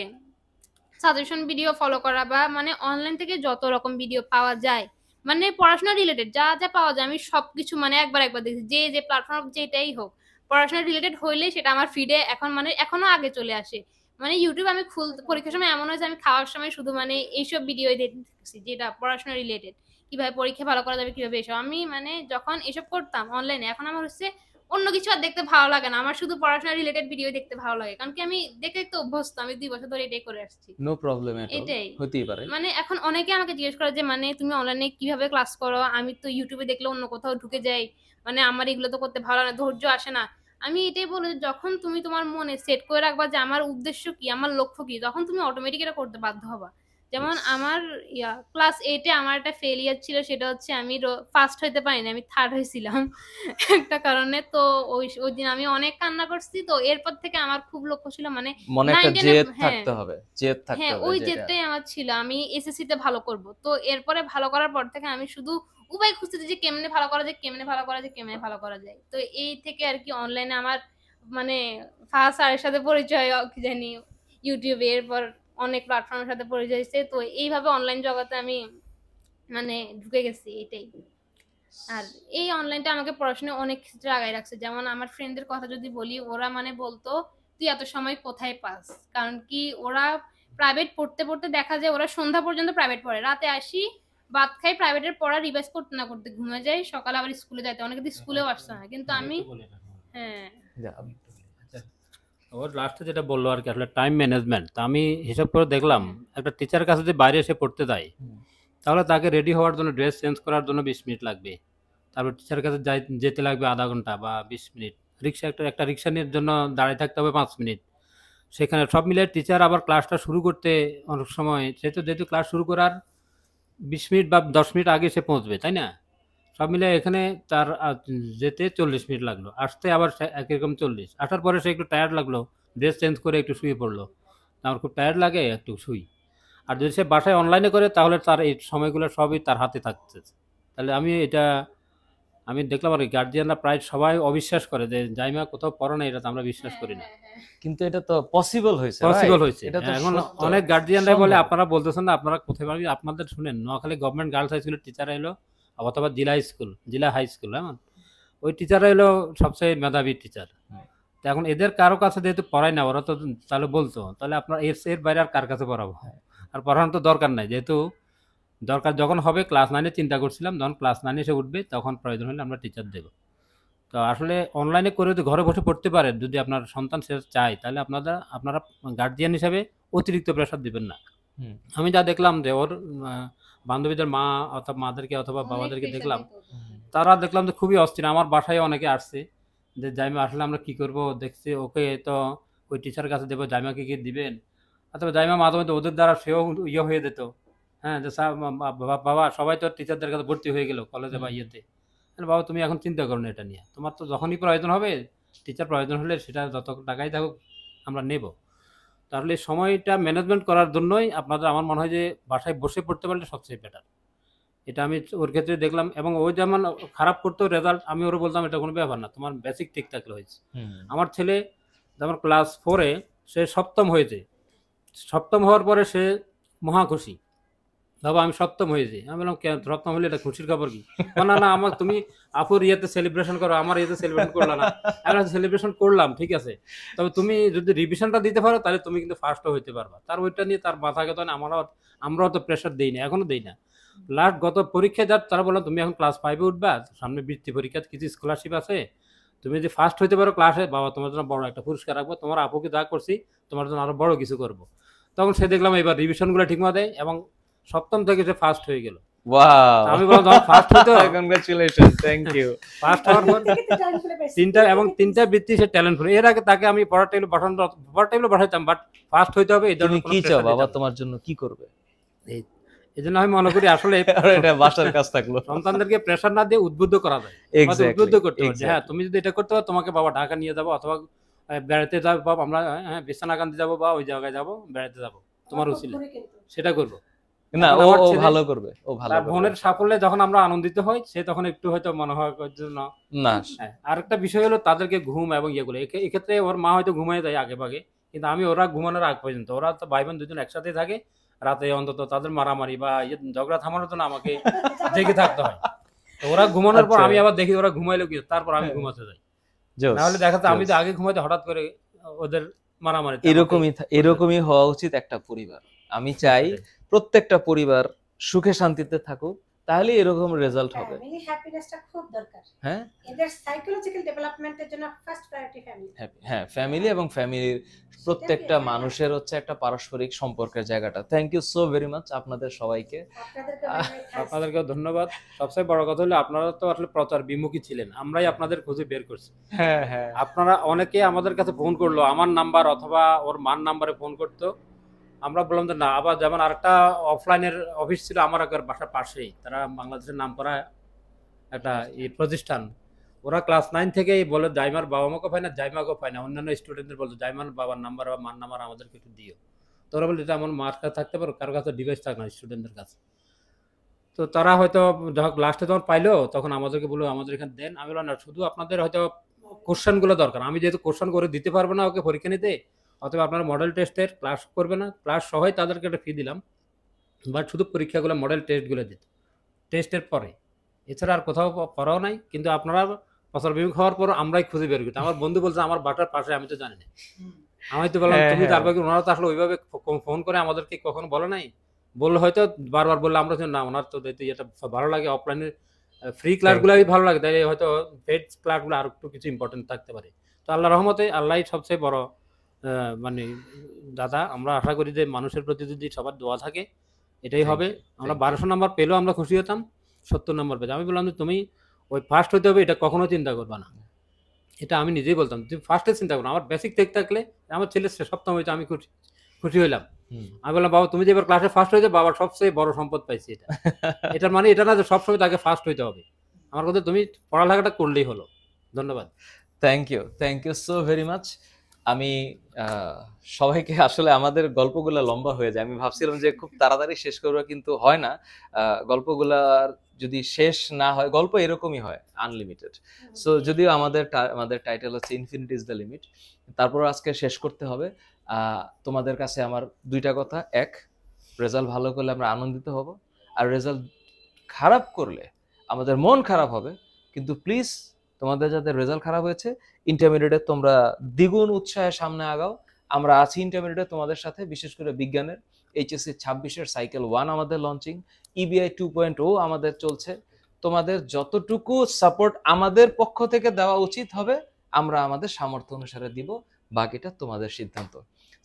সাজেশন ভিডিও ফলো করা, বা মানে অনলাইন থেকে যত রকম ভিডিও পাওয়া যায়, মানে পড়াশোনা রিলেটেড যা যা পাওয়া যায় আমি সবকিছু মানে একবার একবার দেখছি, যে যে প্ল্যাটফর্ম যেটাই হোক পড়াশোনা রিলেটেড হইলে সেটা আমার ফিডে এখন মানে এখনো আগে চলে আসে। মানে ইউটিউব আমি পরীক্ষার সময় এমন হয় যে আমি খাওয়ার সময় শুধু মানে এইসব ভিডিও দেখছি যেটা পড়াশোনা রিলেটেড, কিভাবে পরীক্ষা ভালো করা যাবে, কিভাবে এসব। আমি মানে যখন এসব করতাম অনলাইনে, এখন আমার হচ্ছে অন্য কিছু আর দেখতে ভালো লাগে না, আমার শুধু পড়াশোনা রিলেটেড ভিডিও দেখতে ভালো লাগে, কারণ কি আমি দেখতে দেখতে অভ্যস্ত, আমি 2 বছর ধরে এটাই করে আসছি। নো প্রবলেম এট অল, এটাই হতেই পারে। মানে এখন অনেকে আমাকে জিজ্ঞেস করে যে মানে তুমি অনলাইনে কিভাবে ক্লাস করো, আমি তো ইউটিউবে দেখলে অন্য কোথাও ঢুকে যাই, মানে আমার এগুলো তো করতে ভালো না, ধৈর্য আসে না। আমি এটাই বলি যে যখন তুমি তোমার মনে সেট করে রাখবা যে আমার উদ্দেশ্য কি, আমার লক্ষ্য কি, তখন তুমি অটোমেটিক এটা করতে বাধ্য হবা। যেমন আমার ক্লাস 8-এ আমার একটা ফেলিয়ার ছিল, সেটা হচ্ছে আমি ফার্স্ট হইতে পারিনি, আমি থার্ড হয়েছিলাম একটা কারণে। তো ওই দিন আমি অনেক কান্না করছি। তো এরপর থেকে আমার খুব লক্ষ্য ছিল মানে মনে একটা 9-10 জেদ হ্যাঁ থাকতে হবে, জেদ থাকতে হ্যাঁ হবে ওই যেটা। জেদটাই আমার ছিল, আমি এসএসসি তে ভালো করব। তো এরপরে ভালো করার পর থেকে আমি শুধু উপায় খুঁজতেছি যে কেমনে ভালো করা যায়, কেমনে ভালো করা যায়, কেমনে ভালো করা যায়। তো এই থেকে আর কি অনলাইনে আমার মানে ফার্স্ট স্যারের সাথে পরিচয়, কি জানি ইউটিউবে, এরপর অনেক প্ল্যাটফর্মের সাথে পরিচয় হয়েছে। তো এইভাবে অনলাইন জগতে আমি মানে ঢুকে গেছি এটাই। আর এই অনলাইনটা আমাকে পড়াশোনায় অনেক ক্ষেত্রে আগায় রাখছে। যেমন আমার ফ্রেন্ডদের কথা যদি বলি, ওরা মানে বলতো তুই এত সময় কোথায় পাস, কারণ কি ওরা প্রাইভেট পড়তে পড়তে দেখা যায় ওরা সন্ধ্যা পর্যন্ত প্রাইভেট পড়ে, রাতে আসি ভাত খাই, প্রাইভেটের পড়া রিভাইজ করতে না করতে ঘুমিয়ে যায়, সকালে আবার স্কুলে যাইতে, অনেকে তো স্কুলেও আসছে না, কিন্তু আমি হ্যাঁ ওর লাস্টে যেটা বললো আর কি, আসলে টাইম ম্যানেজমেন্ট। তা আমি হিসাব করে দেখলাম একটা টিচারের কাছে যদি বাইরে এসে পড়তে যায়, তাহলে তাকে রেডি হওয়ার জন্য, ড্রেস চেঞ্জ করার জন্য 20 মিনিট লাগবে। তারপর টিচারের কাছে যেতে লাগবে আধা ঘন্টা বা 20 মিনিট। রিক্সা একটা রিক্সা নিয়ে জন্য দাঁড়িয়ে থাকতে হবে 5 মিনিট। সেখানে সব মিলে টিচার আবার ক্লাসটা শুরু করতে অনেক সময়, যেহেতু ক্লাস শুরু করার 20 মিনিট বা 10 মিনিট আগে সে পৌঁছবে, তাই না? সব মিলে এখানে তার যেতে 40 মিনিট লাগলো, আসতে আবার একই রকম 40। আসার পরে সে একটু টায়ার্ড লাগলো, ড্রেস চেঞ্জ করে একটু শুয়ে পড়লো। আমার খুব টায়ার্ড লাগে, একটু শুই। আর যদি সে বাসায় অনলাইনে করে তাহলে তার এই সময়গুলো সবই তার হাতে থাকছে। তাহলে আমি দেখলাম আর গার্জিয়ানরা প্রায় সবাই অবিশ্বাস করে যে জাইমা কোথাও পড়ে না, এটা তো আমরা বিশ্বাস করি না। কিন্তু এটা তো পসিবল হয়েছে, পসিবল হয়েছে। এটা তো এখন সত্য, অনেক গার্জিয়ানরাই বলে সম্ভব। আপনারা বলতেছেন না, আপনারা কোথায় পারবেন? আপনাদের শুনেন, নোয়াখালী গভর্নমেন্ট গার্লস হাই স্কুলের টিচার এলো, অথবা জেলা হাই স্কুল, হ্যাঁ, ওই টিচাররা এলো সবচেয়ে মেধাবী টিচার। তো এখন এদের কারো কাছে যেহেতু পড়ায় না, ওরা তো তাহলে বলতো, তাহলে আপনার এর বাইরে আর কার কাছে পড়াবো? আর পড়ানোর তো দরকার নাই, যেহেতু দরকার যখন হবে ক্লাস 9-এ চিন্তা করছিলাম, যখন ক্লাস 9 এসে উঠবে তখন প্রয়োজন হলে আমরা টিচার দেবো। তো আসলে অনলাইনে করে যদি ঘরে বসে পড়তে পারেন, যদি আপনার সন্তান সে চায়, তাহলে আপনারা গার্জিয়ান হিসাবে অতিরিক্ত প্রেশার দিবেন না। আমি যা দেখলাম যে ওর বান্ধবীদের মা অথবা মাদেরকে অথবা বাবাদেরকে দেখলাম, তারা দেখলাম যে খুবই অস্থির। আমার বাসায় অনেকে আসছে যে জাইমা আসলে আমরা কি করব, দেখছি ওকে তো ওই টিচারের কাছে দেবো, জাইমাকে কি দিবেন? অথবা জাইমা মাঝে মধ্যে ওদের দ্বারা সেও ইয়ে হয়ে যেত, হ্যাঁ, যে বাবা সবাই তো টিচারদের কাছে ভর্তি হয়ে গেল কলেজে বা ইয়েতে। বাবা তুমি এখন চিন্তা করো না এটা নিয়ে, তোমার তো যখনই প্রয়োজন হবে, টিচার প্রয়োজন হলে সেটা যত টাকাই থাকুক আমরা নেব। তাহলে সময়টা ম্যানেজমেন্ট করার জন্যই আমার মনে হয় যে বাসায় বসে পড়তে পারলে সবচেয়ে বেটার। এটা আমি ওর ক্ষেত্রে দেখলাম। এবং ও যেমন খারাপ করতো রেজাল্ট, আমি ওরা বলতাম এটা কোনো ব্যাপার না, তোমার বেসিক ঠিক থাকলে হয়েছে। আমার ছেলে যেমন ক্লাস 4-এ সে সপ্তম হয়েছে, সপ্তম হওয়ার পরে সে মহা খুশি, বাবা আমি সপ্তম হয়েছি। আমি বললাম কেন সপ্তম হলে এটা খুশির খবর কি? না না, আমার তুমি আপুর ইয়েতে সেলিব্রেশন করো, আমার ইয়েতে সেলিব্রেশন করলো না। আমরা সেলিব্রেশন করলাম, ঠিক আছে, তবে তুমি যদি রিভিশনটা দিতে পারো তাহলে তুমি কিন্তু ফার্স্টও হইতে পারবা। তার ওইটা নিয়ে তার মাথাকে তো আমরাও তো প্রেশার দিই না, এখনো দিই না। লাস্ট গত পরীক্ষায় যার তারা বললাম তুমি এখন ক্লাস 5-এ উঠবা, সামনে বৃত্তি পরীক্ষা, কিছু স্কলারশিপ আছে, তুমি যদি ফার্স্ট হইতে পারো ক্লাসে, বাবা তোমার জন্য বড় একটা পুরস্কার রাখবো, তোমার আপুকে যা করছি তোমার জন্য আরো বড় কিছু করবো। তখন সে দেখলাম এবার রিভিশনগুলো ঠিকমতো দেয় এবং সপ্তম থেকে সে ফার্স্ট হয়ে গেল। ওয়াও, আমি বললাম যখন ফার্স্ট হইতো, কংগ্রাচুলেশন, থ্যাংক ইউ। ফার্স্ট হওয়ার পর তিনটা বৃত্তি সে ট্যালেন্টফুল। এর আগে তাকে আমি পড়ার টেবিলে বসাইতাম, বাট ফার্স্ট হইতে হবে এই তুমি ধরনের কি চাও বাবা তোমার জন্য কি করবে? এই জন্য আমি মনে করি আসলে আর এটা বাসার কাজ থাকলো। সন্তানদেরকে প্রেশার না দিয়ে উদ্বুদ্ধ করা যায়, উদ্বুদ্ধ করতে হবে যে হ্যাঁ তুমি যদি এটা করতে পারো তোমাকে বাবা ঢাকা নিয়ে যাবো, অথবা বেড়াতে যাবো বাবা, আমরা হ্যাঁ বিছানাকান্দি যাবো বা ওই জায়গায় যাবো, বেড়াতে যাবো, তোমার উচিত সেটা করবো। না, এখন ও আমার ও ছেলে- ভালো করবে, ও ভালো তার করবে। বোনের সাফল্যে যখন আমরা আনন্দিত হই, সে তখন একটু হয়তো মনে হয় জন্য। না, হ্যাঁ, আরেকটা বিষয় হলো তাদেরকে ঘুম এবং ইয়েগুলো, এক্ষেত্রে ওর মা হয়তো ঘুমায় যায় আগে ভাগে, কিন্তু আমি ওরা ঘুমানোর আগ পর্যন্ত, ওরা তো ভাই বোন দুজন একসাথে থাকে, রাতে অন্তত তাদের মারামারি বা ঝগড়া থামানোর জন্য আমাকে জেগে থাকতে হয়। তো ওরা ঘুমানোর পর আচ্ছা। আমি আবার দেখি ওরা ঘুমাইলো কি, তারপর আমি ঘুমাতে যাই। জোস, নাহলে দেখা যায় আমি জোস। তো আগে ঘুমাইতে হঠাৎ করে ওদের মারামারি। এরকমই হওয়া উচিত একটা পরিবার। আমি চাই প্রত্যেকটা পরিবার সুখে শান্তিতে থাকুক, তাহলে এরকম রেজাল্ট হবে। ফ্যামিলি হ্যাপিনেসটা খুব দরকার। হ্যাঁ, এদের সাইকোলজিক্যাল ডেভেলপমেন্টের জন্য ফার্স্ট প্রায়োরিটি ফ্যামিলি। হ্যাঁ, ফ্যামিলি এবং ফ্যামিলির প্রত্যেকটা মানুষের হচ্ছে একটা পারস্পরিক সম্পর্কের জায়গাটা। Thank you so very much আপনাদের সবাইকে। আপনাদেরকেও ধন্যবাদ। সবচেয়ে বড় কথা হলো আপনারা তো আসলে প্রচার বিমুখী ছিলেন, আমরাই আপনাদের খুঁজে বের করছি। হ্যাঁ, হ্যাঁ, আপনারা অনেকে আমাদের কাছে ফোন করলো, আমার নাম্বার অথবা ওর মার নাম্বারে ফোন করতো। আমরা বললাম যে না, আবার যেমন আরেকটা অফলাইনের অফিস ছিল আমার আগের বাসার পাশেই, তারা বাংলাদেশের নাম করা একটা প্রতিষ্ঠান। ওরা ক্লাস 9 থেকেই বলে জাইমার বাবা মাকে পায় না, জাইমাকে পায় না, অন্যান্য স্টুডেন্টদের বলতো জাইমার বাবার নাম্বার বা মার নাম্বার আমাদেরকে একটু দিও। তো ওরা বলে এটা আমার মার কাছে থাকতে পারো, কারোর কাছে ডিভাইস থাকে না স্টুডেন্টদের কাছে। তো তারা হয়তো যখন লাস্টে যখন পাইলো তখন আমাদেরকে বললো আমাদের এখানে দেন। আমি বললাম না, শুধু আপনাদের হয়তো কোশ্চেনগুলো দরকার, আমি যেহেতু কোশ্চেন করে দিতে পারবো না ওকে পরীক্ষা নিতে, অথবা আপনারা মডেল টেস্টের ক্লাস করবে না, ক্লাস সহই তাদেরকে একটা ফি দিলাম, বাট শুধু পরীক্ষাগুলো মডেল টেস্টগুলো দিত টেস্টের পরে, এছাড়া আর কোথাও করাও নাই। কিন্তু আপনারা প্রচার বিমুখ হওয়ার পর আমরাই খুঁজে বের করতাম। আমার বন্ধু বলছে আমার বাটার পাশে, আমি তো জানি না। আমি তো বললাম তুমি তারপর ওনারা তো আসলে ওইভাবে ফোন করে আমাদেরকে কখনো বলে নাই, বললে হয়তো বারবার বললে আমরা না, ওনার তো এটা ভালো লাগে, অফলাইনের ফ্রি ক্লাসগুলোই ভালো লাগে, তাই হয়তো পেড ক্লাসগুলো আর একটু কিছু ইম্পর্টেন্ট থাকতে পারে। তো আল্লাহ রহমতে আল্লাহ সবচেয়ে বড় মানে দাদা। আমরা আশা করি যে মানুষের প্রতি যদি সবার দোয়া থাকে এটাই হবে। আমরা 1200 নাম্বার পেলেও আমরা খুশি হতাম, 70 নাম্বার পেতাম। আমি বললাম যে তুমি ওই ফার্স্ট হতে হবে এটা কখনো চিন্তা করবা না, এটা আমি নিজেই বলতাম, তুমি ফার্স্টে চিন্তা করো। আমার বেসিক ঠিক থাকলে, আমার ছেলে সপ্তম হয়েছে, আমি খুশি হইলাম। আমি বললাম বাবা তুমি যে এবার ক্লাসে ফার্স্ট হয়েছে, বাবার সবচেয়ে বড় সম্পদ পাইছি এটা। এটার মানে এটা না যে সবসময় তাকে ফার্স্ট হইতে হবে, আমার কথা তুমি পড়ালেখাটা করলেই হলো। ধন্যবাদ। Thank you so very much. আমি সবাইকে, আসলে আমাদের গল্পগুলো লম্বা হয়ে যায়, আমি ভাবছিলাম যে খুব তাড়াতাড়ি শেষ করবো, কিন্তু হয় না। গল্পগুলার যদি শেষ না হয়, গল্প এরকমই হয়, আনলিমিটেড। সো যদিও আমাদের টাইটেল হচ্ছে ইনফিনিটি ইজ দ্য লিমিট, তারপর আজকে শেষ করতে হবে। তোমাদের কাছে আমার দুইটা কথা, এক, রেজাল্ট ভালো করলে আমরা আনন্দিত হব, আর রেজাল্ট খারাপ করলে আমাদের মন খারাপ হবে। কিন্তু প্লিজ তোমাদের যাদের রেজাল্ট খারাপ হয়েছে, ইন্টারমিডিয়েটে তোমরা দ্বিগুণ উৎসাহের সামনে আগাও। আমরা আছি ইন্টারমিডিয়েটে তোমাদের সাথে, বিশেষ করে বিজ্ঞানের এইচএসসি 26-এর সাইকেল 1 আমাদের লঞ্চিং, ইবিআই 2.0 আমাদের চলছে। তোমাদের যতটুকু সাপোর্ট আমাদের পক্ষ থেকে দেওয়া উচিত হবে আমরা আমাদের সামর্থ্য অনুসারে দিব, বাকিটা তোমাদের সিদ্ধান্ত।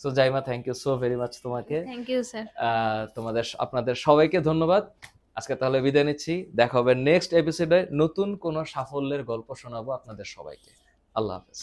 So Zaima, thank you so very much তোমাকে। Thank you sir. আপনাদের সবাইকে ধন্যবাদ। আজকে তাহলে বিদায় নিচ্ছি, দেখা হবে নেক্সট এপিসোডে, নতুন কোনো সাফল্যের গল্প শোনাবো আপনাদের সবাইকে। আল্লাহ হাফেজ।